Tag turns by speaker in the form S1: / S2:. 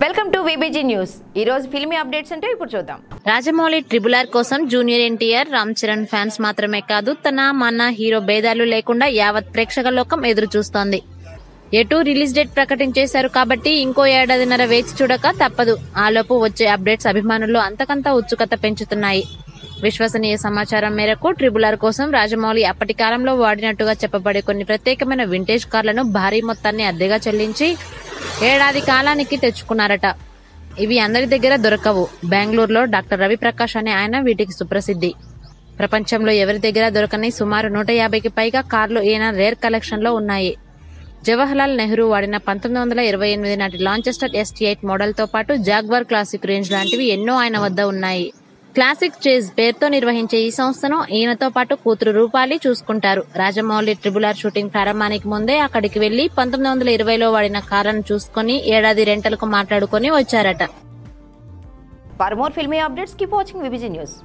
S1: Welcome to VBG news. ఈ రోజు filmy updates అంటే ఇప్పుడు చూద్దాం.
S2: రాజమౌళి ట్రిబుల్ ఆర్ కోసం జూనియర్ ఎన్టీఆర్, రామ్ చరణ్ ఫ్యాన్స్ మాత్రమే కాదు, మన హీరో భేదాలు లేకుండా యావత్ ప్రేక్షక లోకం ఎదురు చూస్తోంది. ఎటు రిలీజ్ డేట్ ప్రకటించేశారు కాబట్టి ఇంకో ఏడాదిన్నర వేచి చూడక తప్పదు. ఆలోపు వచ్చే అప్డేట్స్ అభిమానుల్లో అంతకంతా ఉత్సుకత పెంచుతున్నాయి. విశ్వసనీయ సమాచారం మేరకు ట్రిబుల్ ఆర్ కోసం రాజమౌళి అప్పటి కాలంలో వాడినట్టుగా చెప్పబడే కొన్ని ప్రత్యేకమైన వింటేజ్ కార్లను భారీ మొత్తాన్ని అద్దెగా చెల్లించి ఏడాది కాలానికి తెచ్చుకున్నారట. ఇవి అందరి దగ్గర దొరకవు. బెంగళూరులో డాక్టర్ రవి ప్రకాష్ అనే ఆయన వీటికి సుప్రసిద్ధి. ప్రపంచంలో ఎవరి దగ్గర దొరకని సుమారు 150కి పైగా కార్లు ఈయన రేర్ కలెక్షన్ లో ఉన్నాయి. జవహర్లాల్ నెహ్రూ వాడిన 1928 నాటి లాంచెస్టర్ ST8 మోడల్ తో పాటు జాగ్వార్ క్లాసిక్ రేంజ్ లాంటివి ఎన్నో ఆయన వద్ద ఉన్నాయి. క్లాసిక్ చేజ్ పేరుతో నిర్వహించే ఈ సంస్థను ఈయనతో పాటు కూతురు రూపాలి చూసుకుంటారు. రాజమౌళి ట్రిబుల్ ఆర్ షూటింగ్ ప్రారంభానికి ముందే అక్కడికి వెళ్లి 1920లో వాడిన కార్లను చూసుకుని ఏడాది రెంటలకు మాట్లాడుకుని వచ్చారట.
S1: For more filmy updates keep watching VBG news.